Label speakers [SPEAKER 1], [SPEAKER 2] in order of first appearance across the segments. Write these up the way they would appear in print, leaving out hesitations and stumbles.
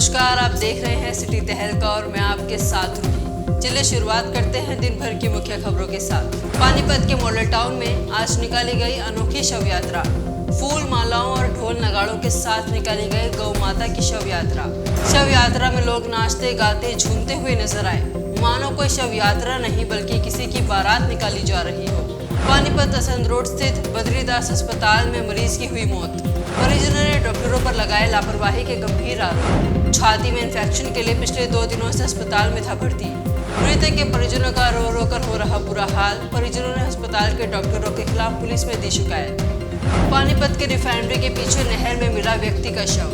[SPEAKER 1] नमस्कार, आप देख रहे हैं सिटी तहलका और मैं आपके साथ रूही। चलिए शुरुआत करते हैं दिन भर की मुख्य खबरों के साथ। पानीपत के मॉडल टाउन में आज निकाली गई अनोखी शव यात्रा। फूल मालाओं और ढोल नगाड़ों के साथ निकाली गई गौ माता की शव यात्रा। शव यात्रा में लोग नाचते गाते झूमते हुए नजर आए, मानो कोई शव यात्रा नहीं बल्कि किसी की बारात निकाली जा रही हो। पानीपत असंध रोड स्थित बद्रीदास अस्पताल में मरीज की हुई मौत। परिजनों ने डॉक्टरों पर लगाए लापरवाही के गंभीर आरोप। छाती में इन्फेक्शन के लिए पिछले 2 दिनों से अस्पताल में था भर्ती। मृतक के परिजनों का रो रो कर हो रहा बुरा हाल। परिजनों ने अस्पताल के डॉक्टरों के खिलाफ पुलिस में दी शिकायत। पानीपत के रिफाइनरी के पीछे नहर में मिला व्यक्ति का शव।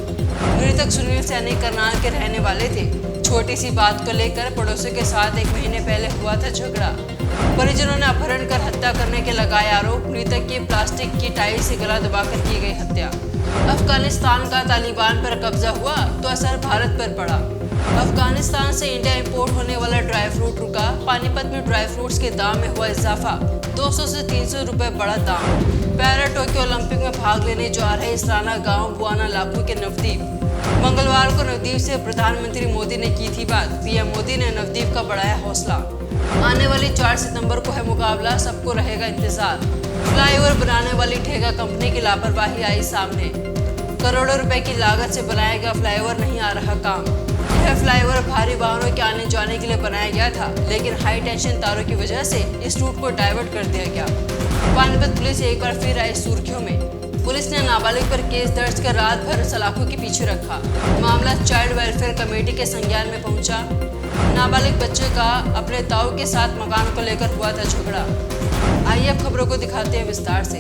[SPEAKER 1] मृतक सुनील सैनी करनाल के रहने वाले थे। छोटी सी बात को लेकर पड़ोसियों के साथ 1 महीने पहले हुआ था झगड़ा। परिजनों ने अपहरण कर हत्या करने के लगाए आरोप। मृतक की प्लास्टिक की टाइल से गला दबाकर की गई हत्या। अफगानिस्तान का तालिबान पर कब्जा हुआ तो असर भारत पर पड़ा। अफगानिस्तान से इंडिया इंपोर्ट होने वाला ड्राई फ्रूट रुका। पानीपत में ड्राई फ्रूट्स के दाम में हुआ इजाफा। 200 से 300 रुपए बढ़ा दाम। पैरा टोक्यो ओलंपिक में भाग लेने जा रहे इसराना गांव बुआना लाखों के नवदीप। मंगलवार को नवदीप से प्रधानमंत्री मोदी ने की थी बात। पीएम मोदी ने नवदीप का बढ़ाया हौसला। आने वाली 4 सितंबर को है मुकाबला, सबको रहेगा इंतजार। फ्लाईओवर बनाने वाली ठेका कंपनी की लापरवाही आई सामने। करोड़ों रुपए की लागत से बनाया गया फ्लाईओवर नहीं आ रहा काम। यह फ्लाईओवर भारी वाहनों के आने जाने के लिए बनाया गया था, लेकिन हाई टेंशन तारों की वजह से इस रूट को डाइवर्ट कर दिया गया। पानीपत पुलिस एक बार फिर आई सुर्खियों में। पुलिस ने नाबालिग पर केस दर्ज कर रात भर सलाखों के पीछे रखा। मामला चाइल्ड वेलफेयर कमेटी के संज्ञान में पहुंचा। नाबालिग बच्चे का अपने ताऊ के साथ मकान को लेकर हुआ था झगड़ा। आइए अब खबरों को दिखाते हैं विस्तार से।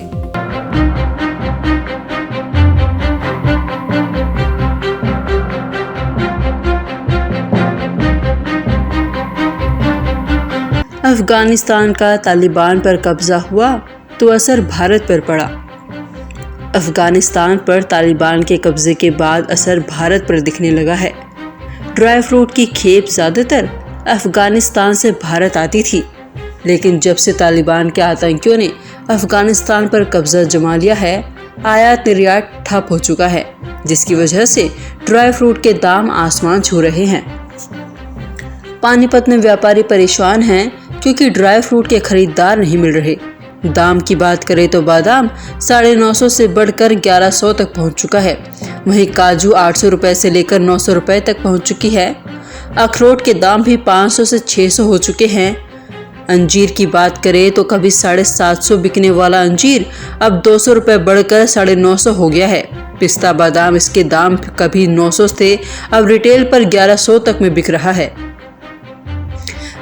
[SPEAKER 1] अफगानिस्तान का तालिबान पर कब्जा हुआ तो असर भारत पर पड़ा। अफगानिस्तान पर तालिबान के कब्जे के बाद असर भारत पर दिखने लगा है। ड्राई फ्रूट की खेप ज़्यादातर अफगानिस्तान से भारत आती थी, लेकिन जब से तालिबान के आतंकियों ने अफगानिस्तान पर कब्जा जमा लिया है, आयात निर्यात ठप हो चुका है, जिसकी वजह से ड्राई फ्रूट के दाम आसमान छू रहे हैं। पानीपत में व्यापारी परेशान हैं क्योंकि ड्राई फ्रूट के खरीदार नहीं मिल रहे। दाम की बात करें तो बादाम 950 से बढ़कर 1100 तक पहुंच चुका है। वहीं काजू 800 रुपए से लेकर 900 रुपए तक पहुंच चुकी है। अखरोट के दाम भी 500 से 600 हो चुके हैं। अंजीर की बात करें तो कभी 750 बिकने वाला अंजीर अब 200 रुपए बढ़कर 950 हो गया है। पिस्ता बादाम इसके दाम कभी 900 थे, अब रिटेल पर 1100 तक में बिक रहा है।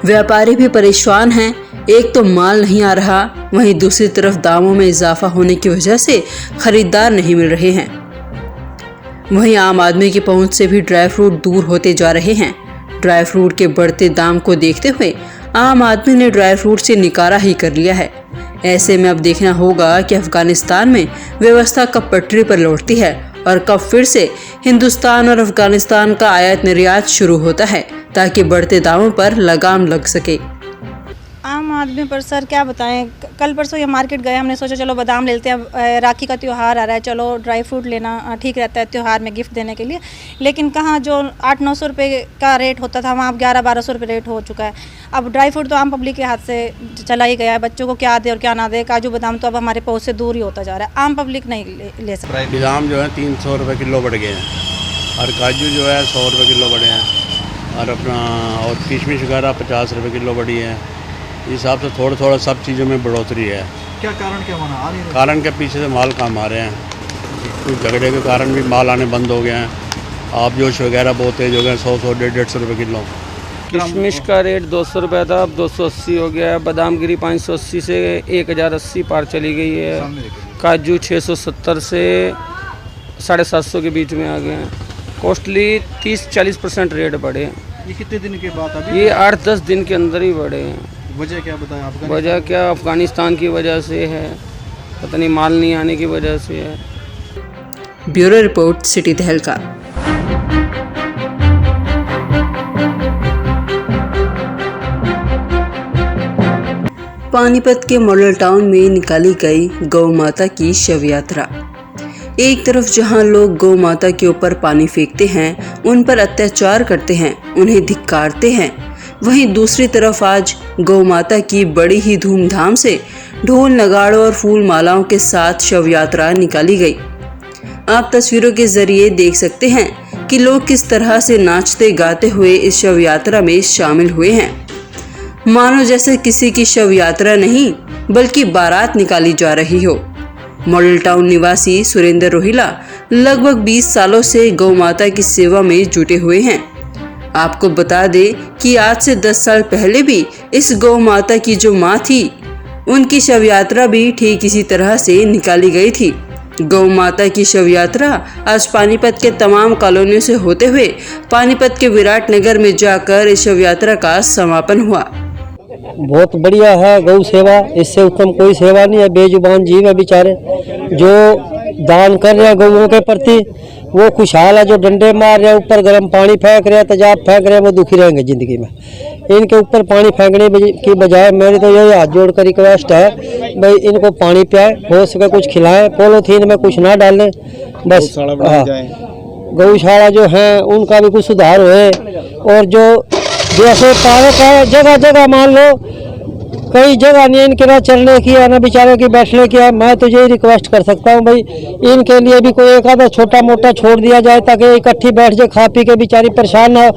[SPEAKER 1] व्यापारी भी परेशान हैं। एक तो माल नहीं आ रहा, वहीं दूसरी तरफ दामों में इजाफा होने की वजह से खरीदार नहीं मिल रहे हैं। वहीं आम आदमी की पहुंच से भी ड्राई फ्रूट दूर होते जा रहे हैं। ड्राई फ्रूट के बढ़ते दाम को देखते हुए आम आदमी ने ड्राई फ्रूट से निकारा ही कर लिया है। ऐसे में अब देखना होगा कि अफगानिस्तान में व्यवस्था कब पटरी पर लौटती है और कब फिर से हिंदुस्तान और अफगानिस्तान का आयात निर्यात शुरू होता है, ताकि बढ़ते दामों पर लगाम लग सके।
[SPEAKER 2] आम आदमी पर सर क्या बताएं। कल परसों ये मार्केट गए, हमने सोचा चलो बादाम लेते हैं, राखी का त्यौहार आ रहा है, चलो ड्राई फ्रूट लेना ठीक रहता है त्यौहार में गिफ्ट देने के लिए। लेकिन कहाँ जो 800-900 रुपये का रेट होता था, वहाँ अब 1100-1200 रुपये रेट हो चुका है। अब ड्राई फ्रूट तो आम पब्लिक के हाथ से चला ही गया है। बच्चों को क्या दे और क्या ना दे। काजू बादाम तो अब हमारे पहुँच से दूर ही होता जा रहा है। आम पब्लिक नहीं ले सकता।
[SPEAKER 3] बादाम जो है 300 रुपये किलो बढ़ गए हैं और काजू जो है 100 रुपये किलो बढ़े हैं और और किशमिश वगैरह 50 रुपये किलो बढ़ी है। इस हिसाब से थोड़ा थोड़ा सब चीज़ों में बढ़ोतरी है।
[SPEAKER 4] क्या कारण क्या बना आ रही है?
[SPEAKER 3] कारण के पीछे से माल कम आ रहे हैं। कुछ झगड़े के कारण भी माल आने बंद हो गए हैं। आप जोश वगैरह बहुत तेज़ हो गए हैं। 100 150 रुपये किलो।
[SPEAKER 5] किशमिश का रेट 200 रुपये था, अब 280 हो गया है। बादाम गिरी 580 से 1080 पार चली गई है। काजू 670 से 750 के बीच में आ गए हैं। कॉस्टली 30-40% रेट बढ़े हैं।
[SPEAKER 4] ये कितने दिन के बाद? अभी
[SPEAKER 5] ये 8-10 दिन के अंदर ही बढ़े हैं।
[SPEAKER 4] वजह क्या बताया आपका?
[SPEAKER 5] वजह क्या, अफगानिस्तान की वजह से है, पता नहीं माल नहीं आने की वजह से है।
[SPEAKER 1] ब्यूरो रिपोर्ट, सिटी तहलका। पानीपत के मॉडल टाउन में निकाली गई गौ माता की शव यात्रा। एक तरफ जहां लोग गौ माता के ऊपर पानी फेंकते हैं, उन पर अत्याचार करते हैं, उन्हें धिक्कारते हैं, वहीं दूसरी तरफ आज गौ माता की बड़ी ही धूमधाम से ढोल नगाड़ों और फूल मालाओं के साथ शव यात्रा निकाली गई। आप तस्वीरों के जरिए देख सकते हैं कि लोग किस तरह से नाचते गाते हुए इस शव यात्रा में शामिल हुए हैं। मानो जैसे किसी की शव यात्रा नहीं बल्कि बारात निकाली जा रही हो। मॉडल टाउन निवासी सुरेंद्र रोहिला लगभग 20 सालों से गौ माता की सेवा में जुटे हुए हैं। आपको बता दें कि आज से 10 साल पहले भी इस गौ माता की जो माँ थी, उनकी शव यात्रा भी ठीक इसी तरह से निकाली गई थी। गौ माता की शव यात्रा आज पानीपत के तमाम कॉलोनियों से होते हुए पानीपत के विराट नगर में जाकर इस शव यात्रा का समापन हुआ।
[SPEAKER 6] बहुत बढ़िया है गौ सेवा, इससे उत्तम कोई सेवा नहीं है। बेजुबान जीव है बेचारे, जो दान कर रहे हैं गौओं के प्रति वो खुशहाल है। जो डंडे मार रहे हैं, ऊपर गर्म पानी फेंक रहे हैं, तेजाब फेंक रहे हैं, वो दुखी रहेंगे जिंदगी में। इनके ऊपर पानी फेंकने की बजाय मेरी तो यही हाथ जोड़ कर रिक्वेस्ट है, भाई इनको पानी पियाए, हो सके कुछ खिलाएं, पॉलीथीन में कुछ ना डालें, बस गौशाला जो है उनका भी कुछ सुधार होए। और जो जैसे पार्क है, जगह जगह मान लो कई जगह नहीं इनके ना चलने की है ना बेचारों की बैठने की है। मैं तो यही रिक्वेस्ट कर सकता हूँ भाई इनके लिए भी कोई एक आधा छोटा मोटा छोड़ दिया जाए, ताकि इकट्ठी बैठ जाए, खा पी के बेचारी परेशान ना हो।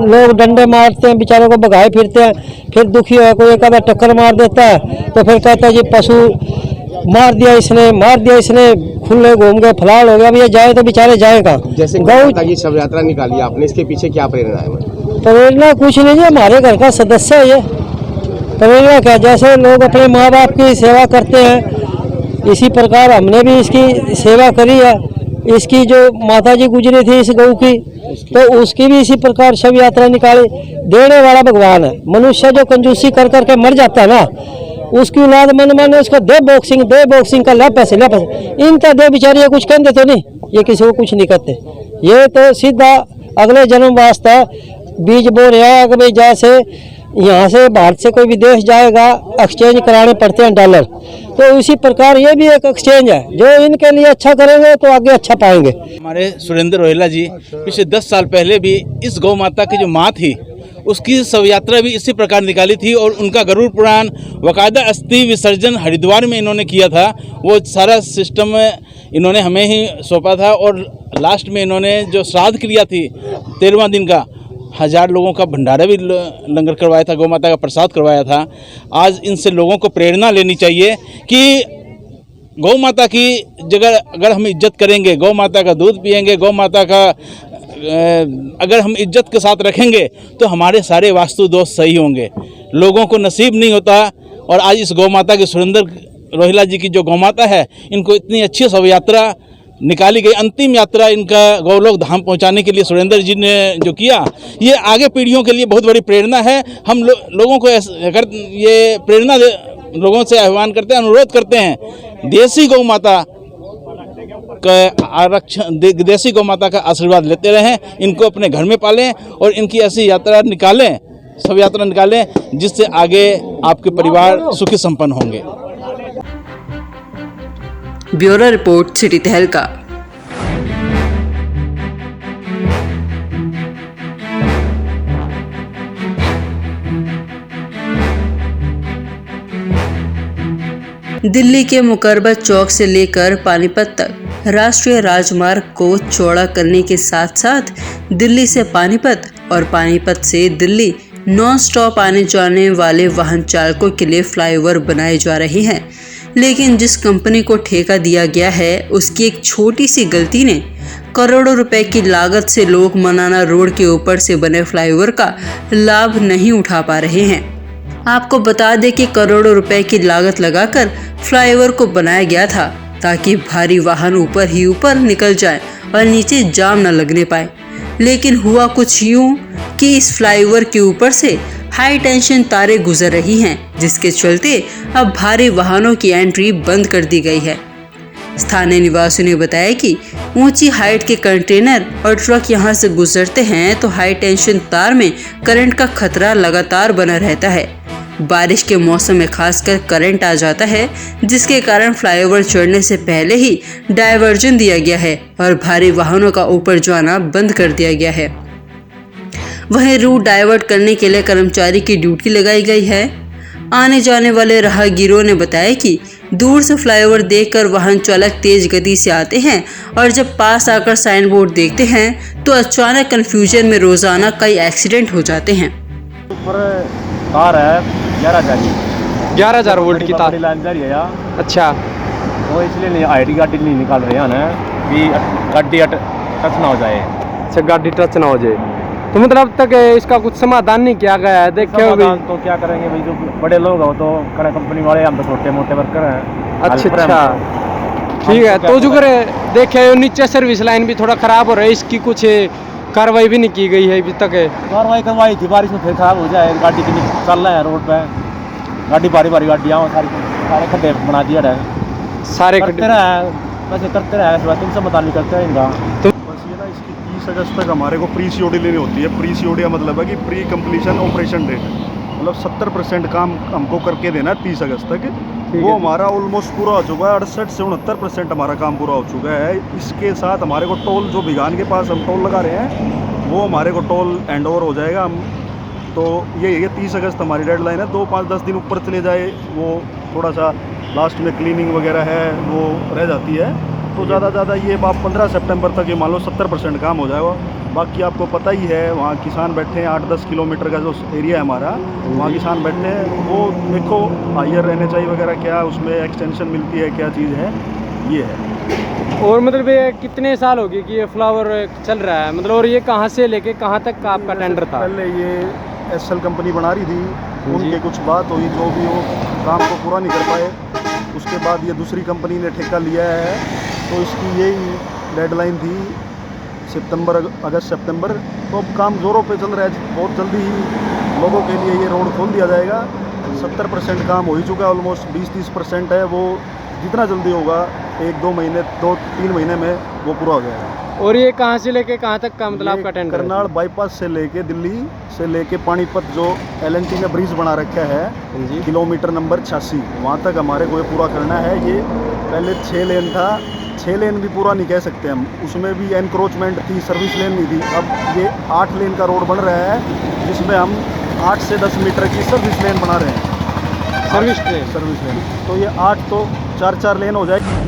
[SPEAKER 6] लोग डंडे मारते हैं, बेचारों को भगाए फिरते हैं, फिर दुखी हो कोई एक आधा टक्कर मार देता है तो फिर कहता है जी पशु मार दिया इसने, खुले घूम गए, फलाल हो गया। अब ये जाए तो बेचारे जाए कहाँ।
[SPEAKER 7] जैसे गौ की शव यात्रा निकाली आपने, इसके पीछे क्या प्रेरणा है?
[SPEAKER 6] प्रेरणा कुछ नहीं है, हमारे घर का सदस्य है ये। प्रेरणा क्या, जैसे लोग अपने माँ बाप की सेवा करते हैं, इसी प्रकार हमने भी इसकी सेवा करी है। इसकी जो माता जी गुजरी थी इस गौ की, तो उसकी भी इसी प्रकार शव यात्रा निकाली। देने वाला भगवान है। मनुष्य जो कंजूसी कर करके मर जाता है ना, उसकी औलाद मन माने उसको दे बॉक्सिंग का ला पैसे इनका दे बेचारी, ये कुछ कहते तो नहीं, ये किसी को कुछ नहीं कहते। ये तो सीधा अगले जन्म वास्ते बीज बो रहा है कि भाई जैसे यहाँ से भारत से कोई विदेश जाएगा, एक्सचेंज कराने पड़ते हैं डॉलर, तो इसी प्रकार ये भी एक एक्सचेंज है। जो इनके लिए अच्छा करेंगे तो आगे अच्छा पाएंगे।
[SPEAKER 8] हमारे सुरेंद्र रोहिला जी पिछले 10 साल पहले भी इस गौ माता की जो माँ थी उसकी शव यात्रा भी इसी प्रकार निकाली थी, और उनका गरुड़ पुराण बाकायदा अस्थि विसर्जन हरिद्वार में इन्होंने किया था। वो सारा सिस्टम इन्होंने हमें ही सौंपा था, और लास्ट में इन्होंने जो श्राद्ध क्रिया थी 13वां दिन का 1000 लोगों का भंडारा भी लंगर करवाया था, गौ माता का प्रसाद करवाया था। आज इनसे लोगों को प्रेरणा लेनी चाहिए कि गौ माता की जगह अगर हम इज्जत करेंगे, गौ माता का दूध पिएंगे, गौ माता का अगर हम इज्जत के साथ रखेंगे तो हमारे सारे वास्तु दोष सही होंगे। लोगों को नसीब नहीं होता, और आज इस गौ माता की सुरेंद्र रोहिला जी की जो गौ माता है, इनको इतनी अच्छी शव यात्रा निकाली गई। अंतिम यात्रा इनका गौलोक धाम पहुंचाने के लिए सुरेंद्र जी ने जो किया, ये आगे पीढ़ियों के लिए बहुत बड़ी प्रेरणा है। हम लोगों को अगर ये प्रेरणा लोगों से आह्वान करते हैं, अनुरोध करते हैं, देसी गौ माता का आरक्षण, देसी गौ माता का आशीर्वाद लेते रहें, इनको अपने घर में पालें और इनकी ऐसी यात्रा निकालें, शव यात्रा निकालें, जिससे आगे आपके परिवार सुखी संपन्न होंगे।
[SPEAKER 1] ब्यूरो रिपोर्ट, सिटी तहलका। दिल्ली के मुकरबा चौक से लेकर पानीपत तक राष्ट्रीय राजमार्ग को चौड़ा करने के साथ साथ दिल्ली से पानीपत और पानीपत से दिल्ली नॉन स्टॉप आने जाने वाले वाहन चालकों के लिए फ्लाईओवर बनाए जा रहे हैं। लेकिन जिस कंपनी को ठेका दिया गया है, उसकी एक छोटी सी गलती ने करोड़ों रुपए की लागत से लोग मनाना रोड के ऊपर से बने फ्लाईओवर का लाभ नहीं उठा पा रहे हैं। आपको बता दें कि करोड़ों रुपए की लागत लगाकर फ्लाईओवर को बनाया गया था ताकि भारी वाहन ऊपर ही ऊपर निकल जाए और नीचे जाम न लगने पाए। लेकिन हुआ कुछ यूं कि इस फ्लाईओवर के ऊपर से हाई टेंशन तारें गुजर रही हैं, जिसके चलते अब भारी वाहनों की एंट्री बंद कर दी गई है। स्थानीय निवासियों ने बताया कि ऊंची हाइट के कंटेनर और ट्रक यहां से गुजरते हैं तो हाई टेंशन तार में करंट का खतरा लगातार बना रहता है। बारिश के मौसम में खासकर करंट आ जाता है, जिसके कारण फ्लाईओवर चढ़ने से पहले ही डायवर्जन दिया गया है और भारी वाहनों का ऊपर जाना बंद कर दिया गया है। वहीं रूट डाइवर्ट करने के लिए कर्मचारी की ड्यूटी लगाई गई है। आने जाने वाले राहगीरों ने बताया कि दूर से फ्लाईओवर देखकर वाहन चालक तेज गति से आते हैं और जब पास आकर साइन बोर्ड देखते हैं तो अचानक कंफ्यूजन में रोजाना कई एक्सीडेंट हो जाते हैं।
[SPEAKER 9] ऊपर तार है 11,000 वोल्ट की तार लाइन जा रही है यार। अच्छा, वो इसलिए नहीं आईडी गाड़ी नहीं निकाल रहे हैं ना कि गाड़ी टच ना हो जाए। अच्छा, गाड़ी टच ना हो जाए। तो मतलब अब तक इसका कुछ समाधान नहीं किया गया है? देखे तो क्या करेंगे भाई, जो बड़े लोग हो तो करे कंपनी वाले, हम तो छोटे मोटे वर्कर हैं। अच्छा, ठीक है। तो जो करे देखे नीचे सर्विस लाइन भी थोड़ा खराब हो रहा है, इसकी कुछ कार्रवाई भी नहीं की गई है अभी तक। कार्रवाई करवाई थी, बारिश में फिर खराब हो जाए, गाड़ी की चल रहा है रोड पे, गाड़ी भारी गाड़ियाँ सारे खड्डे बना दिया है, सारे खड्डे वैसे करते रहे, तुमसे मुताबिक करते हैं इनका।
[SPEAKER 10] बस ये ना, इसकी 30 अगस्त तक हमारे को प्री सीओडी लेनी होती है। प्री सीओडी का मतलब है कि प्री कंप्लीशन ऑपरेशन डेट, मतलब 70% काम हमको करके देना है 30 अगस्त तक। वो हमारा ऑलमोस्ट पूरा हो चुका है, 68 से 69% हमारा काम पूरा हो चुका है। इसके साथ हमारे को टोल, जो भिगान के पास हम टोल लगा रहे हैं, वो हमारे को टोल हैंड ओवर हो जाएगा। हम तो ये 30 अगस्त हमारी डेडलाइन है। 2-5-10 दिन ऊपर चले जाए, वो थोड़ा सा लास्ट में क्लीनिंग वगैरह है वो रह जाती है, तो ज़्यादा ये आप 15 सितंबर तक ये मान लो 70% काम हो जाएगा। बाकी आपको पता ही है, वहाँ किसान बैठे हैं, 8-10 किलोमीटर का जो एरिया है हमारा, वहाँ किसान बैठे हैं। वो देखो हायर NHI वगैरह क्या उसमें एक्सटेंशन मिलती है, क्या चीज़ है, ये है।
[SPEAKER 9] और मतलब ये कितने साल हो गए कि ये फ्लावर चल रहा है, मतलब और ये कहाँ से लेके कहाँ तक का आपका टेंडर था?
[SPEAKER 10] पहले ये SL कंपनी बना रही थी, उनके कुछ बात हुई, जो भी वो काम को पूरा नहीं कर पाए। उसके बाद ये दूसरी कंपनी ने ठेका लिया है, तो इसकी यही डेडलाइन थी अगस्त सितंबर। तो अब काम ज़ोरों पे चल रहा है, बहुत जल्दी ही लोगों के लिए ये रोड खोल दिया जाएगा। 70% काम हो ही चुका है, ऑलमोस्ट 20-30% है। वो जितना जल्दी होगा 1-2 महीने, 2-3 महीने में वो पूरा हो जाएगा।
[SPEAKER 9] और ये कहाँ से लेके कहाँ तक का मतलब आपका टेंडर?
[SPEAKER 10] करनाल बाईपास से लेके दिल्ली से लेके पानीपत, जो LNT ने ब्रिज बना रखा है, किलोमीटर नंबर 86, वहाँ तक हमारे को ये पूरा करना है। ये पहले 6 लेन था, 6 लेन भी पूरा नहीं कह सकते हम, उसमें भी एनक्रोचमेंट थी, सर्विस लेन नहीं थी। अब ये 8 लेन का रोड बन रहा है, जिसमें हम 8 से 10 मीटर की सर्विस लेन बना रहे हैं। सर्विस लेन तो ये 8 तो 4-4 लेन हो जाएगी।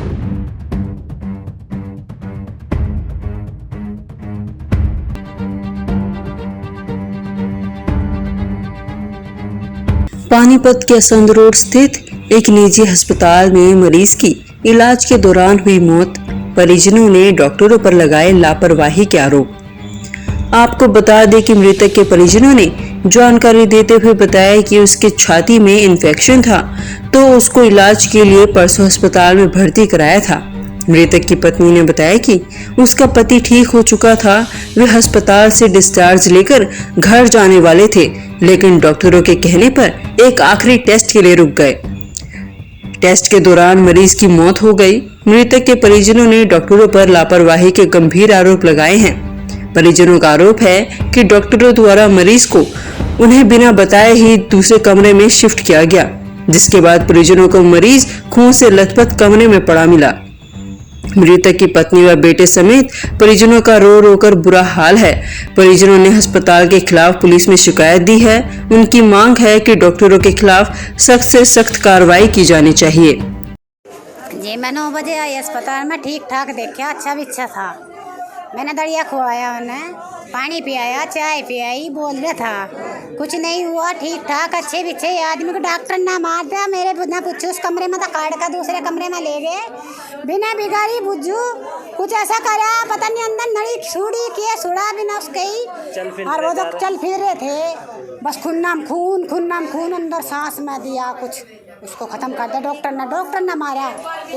[SPEAKER 1] पानीपत के असंध रोड स्थित एक निजी अस्पताल में मरीज की इलाज के दौरान हुई मौत, परिजनों ने डॉक्टरों पर लगाए लापरवाही के आरोप। आपको बता दें कि मृतक के परिजनों ने जानकारी देते हुए बताया कि उसके छाती में इन्फेक्शन था, तो उसको इलाज के लिए परसों अस्पताल में भर्ती कराया था। मृतक की पत्नी ने बताया कि उसका पति ठीक हो चुका था, वे अस्पताल से डिस्चार्ज लेकर घर जाने वाले थे, लेकिन डॉक्टरों के कहने पर एक आखिरी टेस्ट के लिए रुक गए। टेस्ट के दौरान मरीज की मौत हो गई। मृतक के परिजनों ने डॉक्टरों पर लापरवाही के गंभीर आरोप लगाए हैं। परिजनों का आरोप है कि डॉक्टरों द्वारा मरीज को उन्हें बिना बताए ही दूसरे कमरे में शिफ्ट किया गया, जिसके बाद परिजनों को मरीज खून से लथपथ कमरे में पड़ा मिला। मृतक की पत्नी व बेटे समेत परिजनों का रो रो कर बुरा हाल है। परिजनों ने अस्पताल के खिलाफ पुलिस में शिकायत दी है। उनकी मांग है कि डॉक्टरों के खिलाफ सख्त से सख्त कार्रवाई की जानी चाहिए।
[SPEAKER 11] जी मैं 9 बजे आई अस्पताल में, ठीक ठाक देखा, अच्छा भी अच्छा था। मैंने दड़िया खुआया, उन्हें पानी पियाया, चाय पियाई, बोल रहा था कुछ नहीं हुआ, ठीक ठाक अच्छे बिच्छे आदमी को डॉक्टर ना मार दिया। मेरे ना पूछो, उस कमरे में था, काट का दूसरे कमरे में ले गए, बिना बिगाड़ी बुझू कुछ ऐसा करा, पता नहीं अंदर नड़ी छुड़ी किया, सुड़ा बिना उसके ही, और वो तो चल फिर रहे थे, बस खून नाम खून अंदर सांस में दिया, कुछ उसको ख़त्म कर दिया। डॉक्टर ने मारा।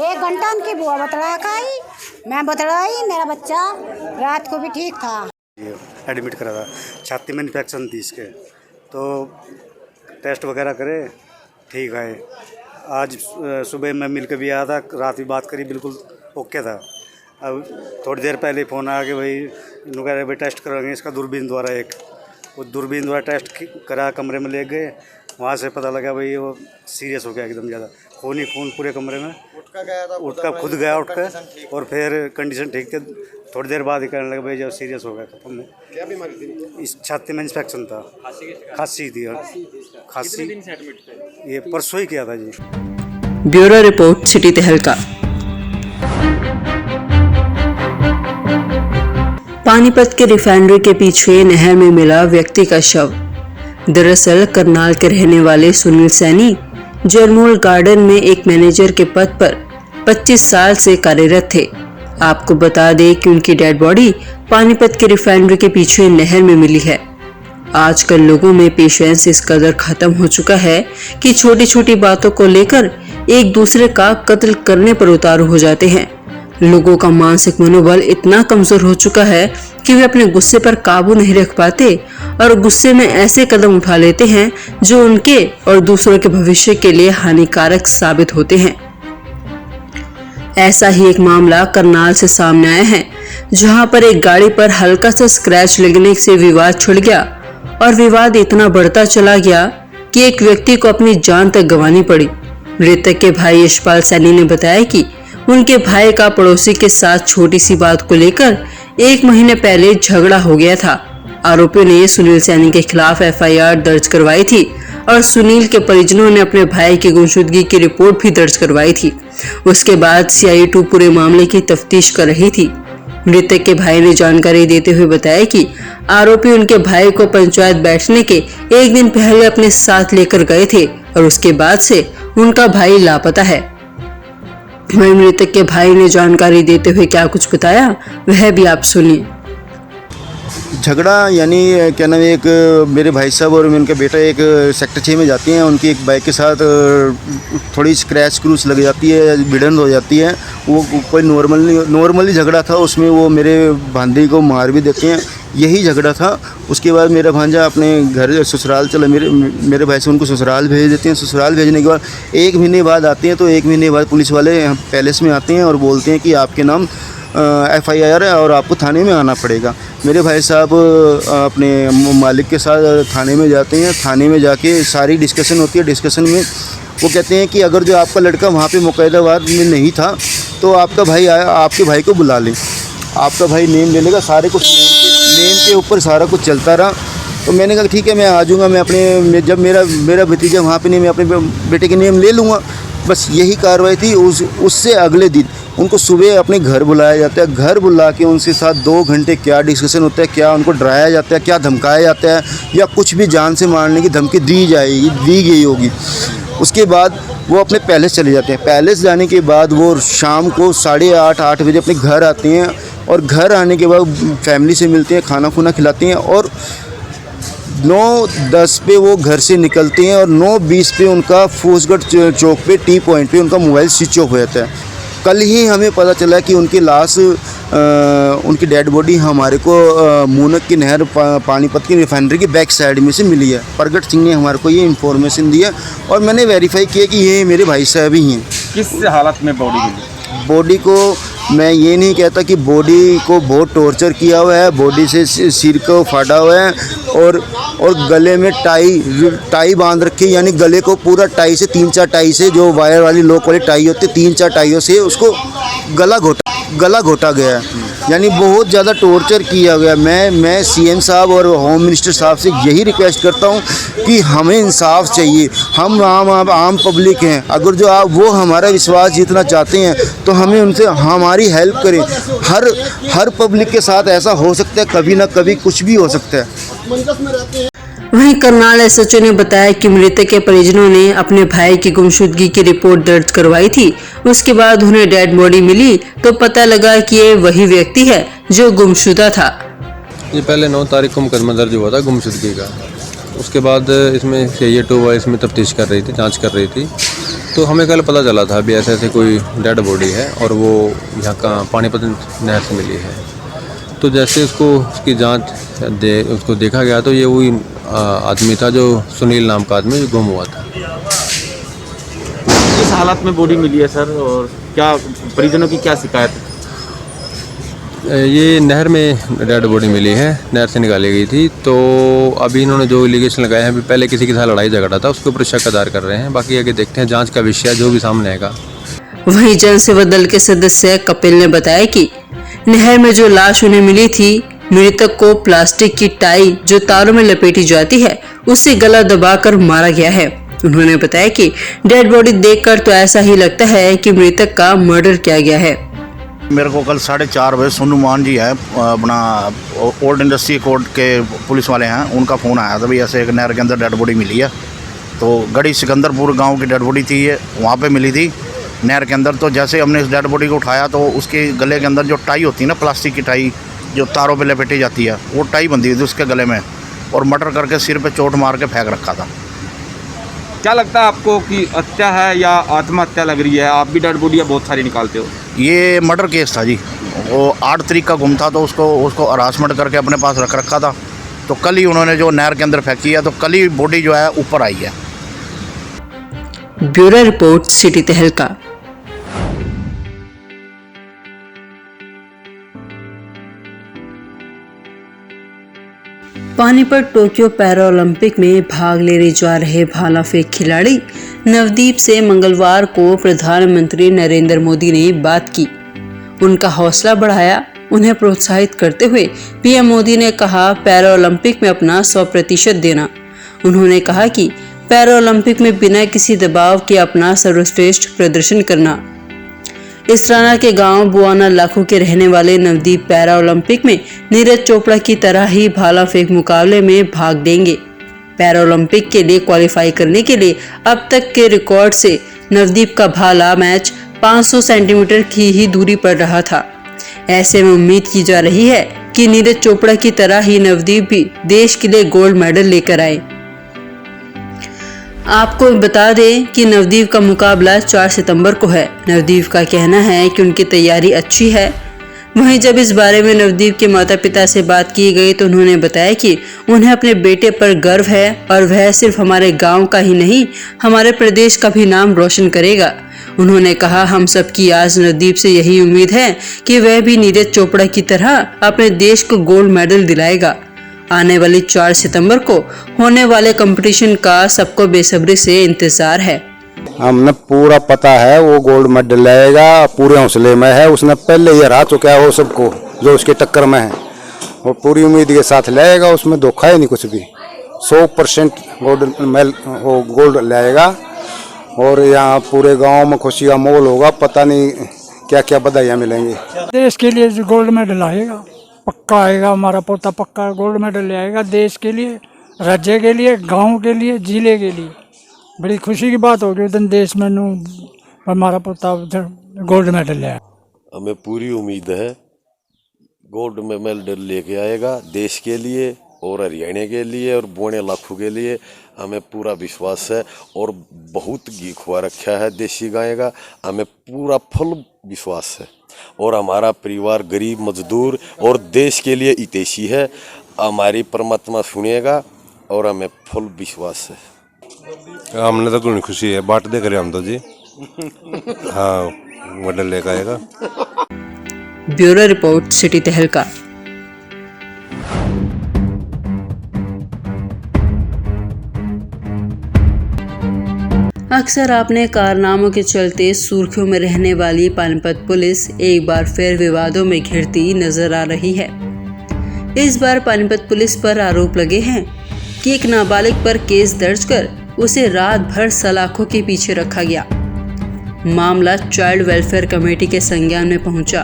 [SPEAKER 11] 1 घंटा उनकी बुआ बतड़ा खाई, मैं बतड़ाई, मेरा बच्चा रात को भी ठीक था।
[SPEAKER 12] एडमिट करा था, छाती में इन्फेक्शन थी इसके, तो टेस्ट वगैरह करे, ठीक है। आज सुबह मैं मिल के भी आया था, रात भी बात करी, बिल्कुल ओके था। अब थोड़ी देर पहले फ़ोन आ के भाई भाई टेस्ट कराएंगे इसका दूरबीन द्वारा, वो दूरबीन द्वारा टेस्ट करा, कमरे में ले गए, वहाँ से पता लगा भाई वो सीरियस हो गया एकदम ज़्यादा, खून ही खून पूरे कमरे में। उठका खुद गया उठ कर, और फिर कंडीशन ठीक थी, थोड़ी देर बाद ही कहने लगा भाई जब सीरियस हो गया खत्म।
[SPEAKER 7] क्या बीमारी थी?
[SPEAKER 12] इस छाती में इंफेक्शन था, खांसी थी। खांसी ये परसों ही किया था जी।
[SPEAKER 1] ब्यूरो रिपोर्ट, सिटी तहलका। पानीपत के रिफाइनरी के पीछे नहर में मिला व्यक्ति का शव। दरअसल करनाल के रहने वाले सुनील सैनी जरमूल गार्डन में एक मैनेजर के पद पर 25 साल से कार्यरत थे। आपको बता दें कि उनकी डेड बॉडी पानीपत के रिफाइनरी के पीछे नहर में मिली है। आजकल लोगों में पेशेंस इस कदर खत्म हो चुका है कि छोटी छोटी बातों को लेकर एक दूसरे का कत्ल करने पर उतारू हो जाते हैं। लोगों का मानसिक मनोबल इतना कमजोर हो चुका है कि वे अपने गुस्से पर काबू नहीं रख पाते और गुस्से में ऐसे कदम उठा लेते हैं जो उनके और दूसरों के भविष्य के लिए हानिकारक साबित होते हैं। ऐसा ही एक मामला करनाल से सामने आया है, जहां पर एक गाड़ी पर हल्का सा स्क्रैच लगने से विवाद छिड़ गया और विवाद इतना बढ़ता चला गया कि एक व्यक्ति को अपनी जान तक गंवानी पड़ी। मृतक के भाई यशपाल सैनी ने बताया कि उनके भाई का पड़ोसी के साथ छोटी सी बात को लेकर 1 महीने पहले झगड़ा हो गया था। आरोपियों ने सुनील सैनी के खिलाफ FIR दर्ज करवाई थी और सुनील के परिजनों ने अपने भाई की गुमशुदगी की रिपोर्ट भी दर्ज करवाई थी। उसके बाद CI2 पूरे मामले की तफ्तीश कर रही थी। मृतक के भाई ने जानकारी देते हुए बताया कि आरोपी उनके भाई को पंचायत बैठने के 1 दिन पहले अपने साथ लेकर गए थे और उसके बाद से उनका भाई लापता है। वहीं मृतक के भाई ने जानकारी देते हुए क्या कुछ बताया, वह भी आप सुनिए।
[SPEAKER 13] झगड़ा यानी क्या नाम, एक मेरे भाई साहब और उनका बेटा एक सेक्टर 6 में जाती हैं, उनकी एक बाइक के साथ थोड़ी स्क्रैच क्रूच लग जाती है, भिड़ंत हो जाती है। वो कोई नॉर्मली झगड़ा था, उसमें वो मेरे भांजे को मार भी देते हैं, यही झगड़ा था। उसके बाद मेरा भांजा अपने घर ससुराल चला, मेरे भाई से उनको ससुराल भेज देते हैं। ससुराल भेजने के बाद 1 महीने बाद आते हैं, तो 1 महीने बाद पुलिस वाले पैलेस में आते हैं और बोलते हैं कि आपके नाम FIR है और आपको थाने में आना पड़ेगा। मेरे भाई साहब अपने मालिक के साथ थाने में जाते हैं। थाने में जाके सारी डिस्कशन होती है। डिस्कशन में वो कहते हैं कि अगर जो आपका लड़का वहाँ पे मुकैदाबाद में नहीं था तो आपका भाई आया, आपके भाई को बुला लें, आपका भाई नेम ले लेगा। सारे कुछ नेम के ऊपर सारा कुछ चलता रहा। तो मैंने कहा ठीक है, मैं आ जाऊँगा, मैं अपने जब मेरा भतीजा वहाँ पे नहीं, मैं अपने बेटे के नेम ले लूँगा। बस यही कार्रवाई थी। उससे अगले दिन उनको सुबह अपने घर बुलाया जाता है। घर बुला के उनके साथ 2 घंटे क्या डिस्कशन होता है, क्या उनको डराया जाता है, क्या धमकाया जाता है, या कुछ भी जान से मारने की धमकी दी गई होगी। उसके बाद वो अपने पैलेस चले जाते हैं। पैलेस जाने के बाद वो शाम को 8:30 बजे अपने घर आते हैं और घर आने के बाद फैमिली से मिलते हैं, खाना खुना खिलाते हैं और 9:10 पे वो घर से निकलते हैं और 9:20 पे उनका फूसगढ़ चौक पे टी पॉइंट पे उनका मोबाइल स्विच ऑफ हो जाता है। कल ही हमें पता चला कि उनकी लाश, उनकी डेड बॉडी हमारे को मूनक की नहर पानीपत की रिफाइनरी की बैक साइड में से मिली है। प्रगट सिंह ने हमारे को ये इन्फॉर्मेशन दी है और मैंने वेरीफाई किया कि ये मेरे भाई साहब ही हैं।
[SPEAKER 9] किस हालत में बॉडी मिली?
[SPEAKER 13] बॉडी को मैं ये नहीं कहता कि बॉडी को बहुत टॉर्चर किया हुआ है, बॉडी से सिर को फाड़ा हुआ है और गले में टाई बांध रखी, यानी गले को पूरा टाई से 3-4 टाई से, जो वायर वाली लोक वाली टाई होती है, 3-4 टाइयों से उसको गला घोटा गया है। यानी बहुत ज़्यादा टॉर्चर किया गया। मैं CM साहब और होम मिनिस्टर साहब से यही रिक्वेस्ट करता हूँ कि हमें इंसाफ चाहिए। हम आम पब्लिक हैं, अगर जो आप वो हमारा विश्वास जीतना चाहते हैं तो हमें उनसे हमारी हेल्प करें। हर पब्लिक के साथ ऐसा हो सकता है, कभी ना कभी कुछ भी हो सकता है।
[SPEAKER 1] वहीं करनाल SHO ने बताया कि मृतक के परिजनों ने अपने भाई की गुमशुदगी की रिपोर्ट दर्ज करवाई थी। उसके बाद उन्हें डेड बॉडी मिली तो पता लगा कि ये वही व्यक्ति है जो गुमशुदा था।
[SPEAKER 14] ये पहले 9 तारीख को मुकदमा दर्ज हुआ था गुमशुदगी का। उसके बाद इसमें CI2 इसमें तफ्तीश कर रही थी, जांच कर रही थी। तो हमें कल पता चला था अभी ऐसे कोई डेड बॉडी है और वो यहाँ का पानीपत नहर से मिली है। तो जैसे उसकी जांच उसको देखा गया तो ये वही आदमी था जो सुनील नाम का आदमी जो गुम हुआ था।
[SPEAKER 9] किस हालत में बॉडी मिली है सर, और क्या परिजनों की क्या शिकायत है?
[SPEAKER 14] ये नहर में डेड बॉडी मिली है, नहर से निकाली गई थी। तो अभी इन्होंने जो एलिगेशन लगाए हैं, अभी पहले किसी के साथ लड़ाई झगड़ा था, उसके ऊपर शक दायर कर रहे हैं। बाकी आगे देखते हैं, जांच का विषय जो भी सामने आएगा।
[SPEAKER 1] वहीं जन सेवा दल के सदस्य कपिल ने बताया कि नहर में जो लाश उन्हें मिली थी, मृतक को प्लास्टिक की टाई जो तारों में लपेटी जाती है उससे गला दबाकर मारा गया है। उन्होंने बताया कि डेड बॉडी देखकर तो ऐसा ही लगता है कि मृतक का मर्डर किया गया है।
[SPEAKER 13] मेरे को कल 4:30 बजे सोनू मान जी है अपना ओल्ड इंडस्ट्री कोर्ट के पुलिस वाले हैं, उनका फ़ोन आया था, भाई ऐसे एक नहर के अंदर डेड बॉडी मिली है। तो गढ़ी सिकंदरपुर गांव की डेड बॉडी थी, ये वहाँ पे मिली थी नहर के अंदर। तो जैसे हमने इस डेड बॉडी को उठाया तो उसके गले के अंदर जो टाई होती है ना, प्लास्टिक की टाई जो तारों पे लपेटी जाती है, वो टाई बंधी हुई थी उसके गले में, और मर्डर करके सिर पे चोट मार के फेंक रखा था।
[SPEAKER 15] क्या लगता है आपको कि हत्या है या आत्महत्या लग रही है? आप भी डेड बॉडियाँ बहुत सारी निकालते हो।
[SPEAKER 13] ये मर्डर केस था जी, वो 8 तारीख का गुम था, तो उसको हरासमेंट करके अपने पास रख रखा था। तो कल ही उन्होंने जो नहर के अंदर फेंकी है, तो कल ही बॉडी जो है ऊपर आई है।
[SPEAKER 1] ब्यूरो रिपोर्ट, सिटी तहलका। पानीपत टोक्यो पैरा ओलंपिक में भाग लेने जा रहे भाला फेंक खिलाड़ी नवदीप से मंगलवार को प्रधानमंत्री नरेंद्र मोदी ने बात की, उनका हौसला बढ़ाया। उन्हें प्रोत्साहित करते हुए पीएम मोदी ने कहा पैरा ओलंपिक में अपना 100% देना। उन्होंने कहा कि पैरा ओलंपिक में बिना किसी दबाव के अपना सर्वश्रेष्ठ प्रदर्शन करना। इसराना के गांव बुआना लाखों के रहने वाले नवदीप पैरा ओलंपिक में नीरज चोपड़ा की तरह ही भाला फेंक मुकाबले में भाग लेंगे। पैरा ओलंपिक के लिए क्वालिफाई करने के लिए अब तक के रिकॉर्ड से नवदीप का भाला मैच 500 सेंटीमीटर की ही दूरी पर रहा था। ऐसे में उम्मीद की जा रही है कि नीरज चोपड़ा की तरह ही नवदीप भी देश के लिए गोल्ड मेडल लेकर आए। आपको बता दें कि नवदीप का मुकाबला 4 सितंबर को है। नवदीप का कहना है कि उनकी तैयारी अच्छी है। वहीं जब इस बारे में नवदीप के माता पिता से बात की गई तो उन्होंने बताया कि उन्हें अपने बेटे पर गर्व है और वह सिर्फ हमारे गांव का ही नहीं, हमारे प्रदेश का भी नाम रोशन करेगा। उन्होंने कहा, हम सबकी आज नवदीप से यही उम्मीद है कि वह भी नीरज चोपड़ा की तरह अपने देश को गोल्ड मेडल दिलाएगा। आने वाली 4 सितंबर को होने वाले कंपटीशन का सबको बेसब्री से इंतजार है।
[SPEAKER 16] हमने पूरा पता है वो गोल्ड मेडल लाएगा, पूरे हौसले में है। उसने पहले ही हरा चुका है वो सबको जो उसके टक्कर में है, वो पूरी उम्मीद के साथ लाएगा। उसमें धोखा ही नहीं कुछ भी। 100% गोल्ड लाएगा और यहाँ पूरे गांव में खुशी का माहौल होगा। पता नहीं क्या क्या बधाइयाँ मिलेंगी।
[SPEAKER 17] देश के लिए गोल्ड मेडल आएगा, पक्का आएगा। हमारा पोता पक्का गोल्ड मेडल ले आएगा देश के लिए, राज्य के लिए, गांव के लिए, जिले के लिए। बड़ी खुशी की बात होगी उस दिन देश में हमारा पोता गोल्ड मेडल ले आएगा।
[SPEAKER 18] हमें पूरी उम्मीद है गोल्ड मेडल लेके आएगा देश के लिए और हरियाणा के लिए और बोने लाखों के लिए। हमें पूरा विश्वास है और बहुत घी खुआ रखा है देसी गाय का। हमें पूरा फुल विश्वास है और हमारा परिवार गरीब मजदूर और देश के लिए हितैषी है। हमारी परमात्मा सुनेगा और हमें फुल विश्वास है।
[SPEAKER 14] हमने तो कुछ खुशी है, बाट दे करे हम तो जी। हाँ, मेडल लेकर आएगा।
[SPEAKER 1] ब्यूरो रिपोर्ट, सिटी तहलका। अक्सर आपने कारनामों के चलते सुर्खियों में रहने वाली पानीपत पुलिस एक बार फिर विवादों में घिरती नजर आ रही है। इस बार पानीपत पुलिस पर आरोप लगे हैं कि एक नाबालिग पर केस दर्ज कर उसे रात भर सलाखों के पीछे रखा गया। मामला चाइल्ड वेलफेयर कमेटी के संज्ञान में पहुंचा।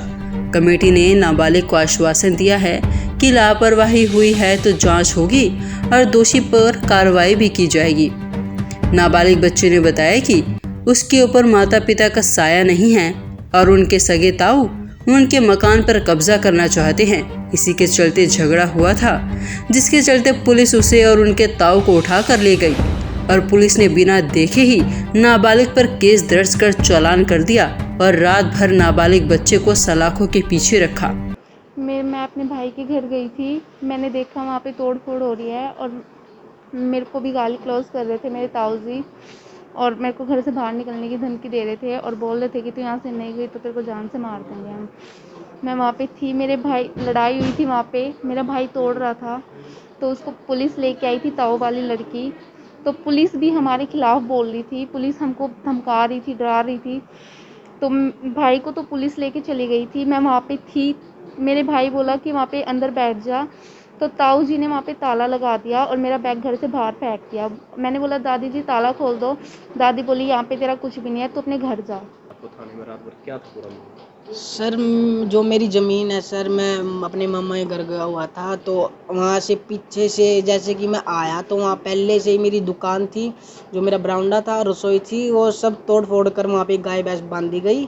[SPEAKER 1] कमेटी ने नाबालिग को आश्वासन दिया है कि लापरवाही हुई है तो जांच होगी और दोषी पर कार्रवाई भी की जाएगी। नाबालिग बच्चे ने बताया कि उसके ऊपर माता पिता का साया नहीं है और उनके सगे ताऊ उनके मकान पर कब्जा करना चाहते हैं। इसी के चलते झगड़ा हुआ था, जिसके चलते पुलिस उसे और उनके ताऊ को उठा कर ले गई और पुलिस ने बिना देखे ही नाबालिग पर केस दर्ज कर चालान कर दिया और रात भर नाबालिग बच्चे को सलाखों के पीछे रखा।
[SPEAKER 19] मैं अपने भाई के घर गई थी, मैंने देखा वहाँ पे तोड़ फोड़ हो रही है और मेरे को भी गाली क्लोज कर रहे थे मेरे ताऊ जी, और मेरे को घर से बाहर निकलने की धमकी दे रहे थे और बोल रहे थे कि तू यहाँ से नहीं गई तो तेरे को जान से मार देंगे हम। मैं वहाँ पे थी, मेरे भाई लड़ाई हुई थी वहाँ पे, मेरा भाई तोड़ रहा था तो उसको पुलिस लेके आई थी, ताऊ वाली लड़की। तो पुलिस भी हमारे खिलाफ़ बोल रही थी, पुलिस हमको धमका रही थी, डरा रही थी। तो भाई को तो पुलिस लेके चली गई थी, मैं वहाँ पे थी। मेरे भाई बोला कि वहाँ पे अंदर बैठ जा, तो ताऊ जी ने वहाँ पे ताला लगा दिया और मेरा बैग घर से बाहर फेंक दिया। मैंने बोला दादी जी ताला खोल दो, दादी बोली यहाँ पे तेरा कुछ भी नहीं है, तो अपने घर जा।
[SPEAKER 9] आपको थाने में रात भर क्या था पूरा?
[SPEAKER 20] सर जो मेरी ज़मीन है सर, मैं अपने मामा के घर गया हुआ था, तो वहाँ से पीछे से जैसे कि मैं आया तो वहाँ पहले से ही मेरी दुकान थी, जो मेरा बरामदा था, रसोई थी, वो सब तोड़ फोड़ कर वहाँ पे गाय भैंस बांधी गई।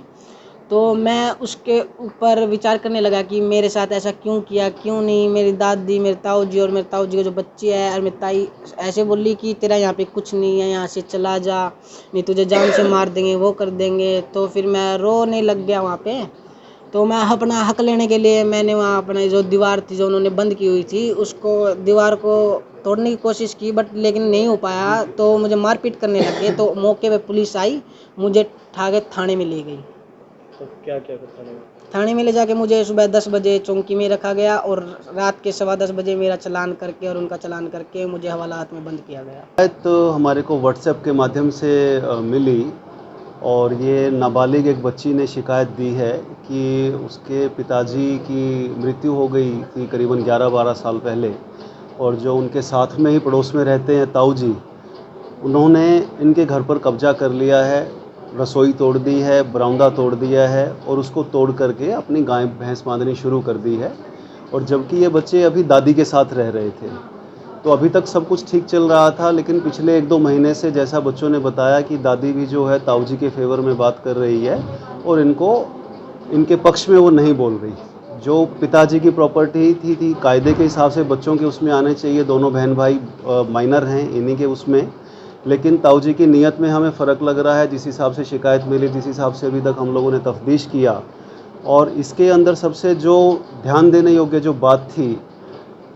[SPEAKER 20] तो मैं उसके ऊपर विचार करने लगा कि मेरे साथ ऐसा क्यों किया, क्यों नहीं। मेरी दादी, मेरे ताऊ जी और मेरे ताऊ जी के जो बच्चे हैं और मेरी ताई ऐसे बोली कि तेरा यहाँ पे कुछ नहीं है, यहाँ से चला जा, नहीं तुझे जान से मार देंगे, वो कर देंगे। तो फिर मैं रोने लग गया वहाँ पे। तो मैं अपना हक लेने के लिए मैंने वहाँ अपने जो दीवार थी जो उन्होंने बंद की हुई थी, उसको दीवार को तोड़ने की कोशिश की, बट लेकिन नहीं हो पाया। तो मुझे मारपीट करने लगे। तो मौके पे पुलिस आई, मुझे उठा के थाने में ले गई।
[SPEAKER 9] तो क्या क्या करता है?
[SPEAKER 20] थाने में ले जाके मुझे सुबह 10 बजे चौकी में रखा गया और रात के 10:15 बजे मेरा चालान करके और उनका चालान करके मुझे हवालात में बंद किया गया।
[SPEAKER 21] तो हमारे को व्हाट्सएप के माध्यम से मिली और ये नाबालिग एक बच्ची ने शिकायत दी है कि उसके पिताजी की मृत्यु हो गई थी करीबन 11-12 साल पहले, और जो उनके साथ में ही पड़ोस में रहते हैं ताऊ जी, उन्होंने इनके घर पर कब्जा कर लिया है, रसोई तोड़ दी है, बरामदा तोड़ दिया है और उसको तोड़ करके अपनी गाय भैंस बांधनी शुरू कर दी है। और जबकि ये बच्चे अभी दादी के साथ रह रहे थे, तो अभी तक सब कुछ ठीक चल रहा था। लेकिन पिछले 1-2 महीने से जैसा बच्चों ने बताया कि दादी भी जो है ताऊ जी के फेवर में बात कर रही है और इनके पक्ष में वो नहीं बोल रही। जो पिताजी की प्रॉपर्टी थी कायदे के हिसाब से बच्चों के उसमें आने चाहिए, दोनों बहन भाई माइनर हैं इन्हीं के उसमें, लेकिन ताऊ जी की नीयत में हमें फ़र्क लग रहा है। जिस हिसाब से शिकायत मिली, जिस हिसाब से अभी तक हम लोगों ने तफ्तीश किया, और इसके अंदर सबसे जो ध्यान देने योग्य जो बात थी,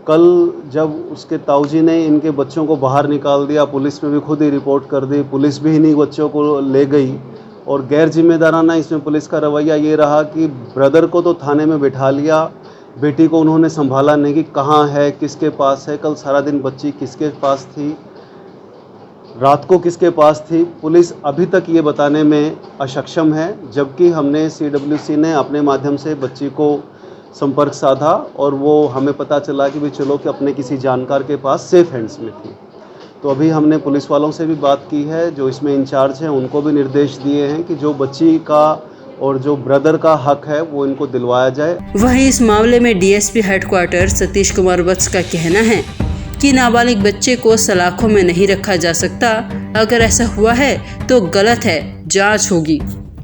[SPEAKER 21] कल जब उसके ताऊ जी ने इनके बच्चों को बाहर निकाल दिया, पुलिस में भी खुद ही रिपोर्ट कर दी, पुलिस भी इन्हीं बच्चों को ले गई। और गैर जिम्मेदाराना इसमें पुलिस का रवैया ये रहा कि ब्रदर को तो थाने में बिठा लिया, बेटी को उन्होंने संभाला नहीं कि कहाँ है, किसके पास है, कल सारा दिन बच्ची किसके पास थी, रात को किसके पास थी। पुलिस अभी तक ये बताने में अक्षम है, जबकि हमने CWC ने अपने माध्यम से बच्ची को संपर्क साधा और वो हमें पता चला कि भाई चलो कि अपने किसी जानकार के पास सेफ हैंड्स में थी। तो अभी हमने पुलिस वालों से भी बात की है, जो इसमें इंचार्ज हैं, उनको भी निर्देश दिए हैं कि जो बच्ची का और जो ब्रदर का हक है वो इनको दिलवाया जाए।
[SPEAKER 1] वहीं इस मामले में DSP हेडक्वार्टर सतीश कुमार वत्स का कहना है कि नाबालिग बच्चे को सलाखों में नहीं रखा जा सकता, अगर ऐसा हुआ है तो गलत है, जांच होगी।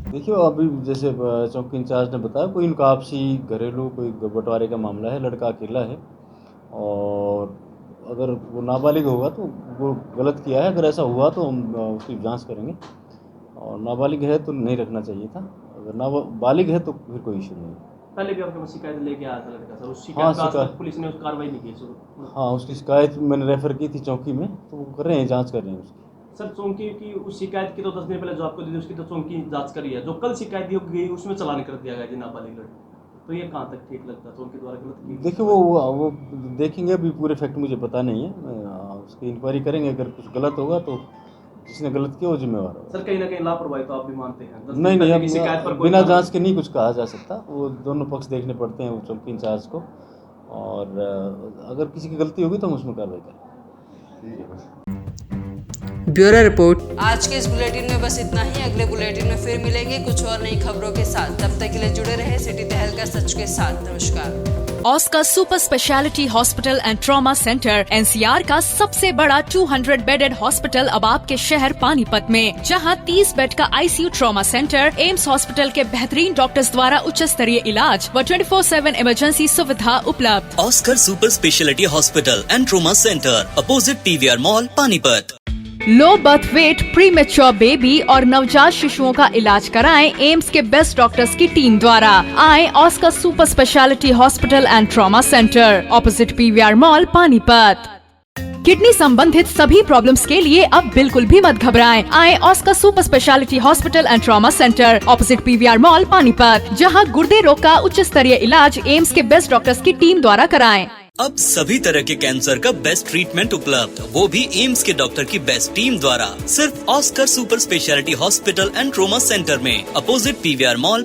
[SPEAKER 22] देखिए अभी जैसे चौकी इंचार्ज ने बताया, कोई इनका आपसी घरेलू कोई बंटवारे का मामला है, लड़का अकेला है और अगर वो नाबालिग होगा तो वो गलत किया है। अगर ऐसा हुआ तो हम उसकी जांच करेंगे, और नाबालिग है तो नहीं रखना चाहिए था, अगर नाबालिग है तो फिर कोई इशू नहीं।
[SPEAKER 9] पहले भी आपके पास शिकायत लेके आया था लड़का सर, उस शिकायत का पुलिस ने कार्रवाई नहीं की शुरू?
[SPEAKER 22] हाँ, उसकी शिकायत मैंने रेफ़र की थी चौकी में, तो वो कर रहे हैं, जांच कर रहे हैं उसकी।
[SPEAKER 9] सर चौकी की उस शिकायत की तो 10 दिन पहले जो आपको दी थी उसकी तो चौकी जांच करी है, जो कल शिकायत दी गई उसमें चालान कर दिया गया जी नाबालिग लड़की, तो ये कहाँ तक ठीक लगता है, चौकी द्वारा गलत की?
[SPEAKER 22] देखिए वो देखेंगे, अभी पूरे फैक्ट मुझे पता नहीं है, उसकी इंक्वायरी करेंगे। अगर कुछ गलत होगा तो जिसने गलत किया वो जिम्मेवार होगा।
[SPEAKER 9] सर कहीं ना कहीं लापरवाही तो आप भी मानते हैं?
[SPEAKER 22] नहीं, शिकायत पर बिना जांच के नहीं कुछ कहा जा सकता, वो दोनों पक्ष देखने पड़ते हैं वो चौकी इंचार्ज को, और अगर किसी की गलती होगी तो हम उसमें कार्रवाई करें।
[SPEAKER 1] Bureau report. आज के इस बुलेटिन में बस इतना ही। अगले बुलेटिन में फिर मिलेंगे कुछ और नई खबरों के साथ। तब तक के लिए जुड़े रहे सिटी तहलका सच के साथ। नमस्कार।
[SPEAKER 23] Oscar super speciality hospital and trauma centre NCR का सबसे बड़ा 200 बेडेड हॉस्पिटल अब आपके शहर पानीपत में, जहां 30 बेड का ICU trauma centre, AIIMS hospital के बेहतरीन डॉक्टर्स द्वारा उच्च स्तरीय इलाज व 24/7 इमरजेंसी सुविधा उपलब्ध।
[SPEAKER 24] Oscar super speciality hospital and trauma centre, opposite PVR mall, Panipat.
[SPEAKER 23] Low birth weight, premature baby और नवजात शिशुओं का इलाज कराएं एम्स के बेस्ट डॉक्टर्स की टीम द्वारा। आए Oscar super speciality hospital and trauma centre, opposite PVR mall, Panipat. Kidney संबंधित सभी प्रॉब्लम्स के लिए अब बिल्कुल भी मत घबराएं। आए Oscar super speciality hospital and trauma centre, opposite PVR mall, Panipat, जहां गुर्दे रोग का उच्च स्तरीय इलाज एम्स के बेस्ट डॉक्टर्स की टीम द्वारा कराएं।
[SPEAKER 24] अब सभी तरह के कैंसर का बेस्ट ट्रीटमेंट उपलब्ध, वो भी एम्स के डॉक्टर की बेस्ट टीम द्वारा, सिर्फ Oscar super speciality hospital and trauma centre में, अपोजिट पीवीआर मॉल,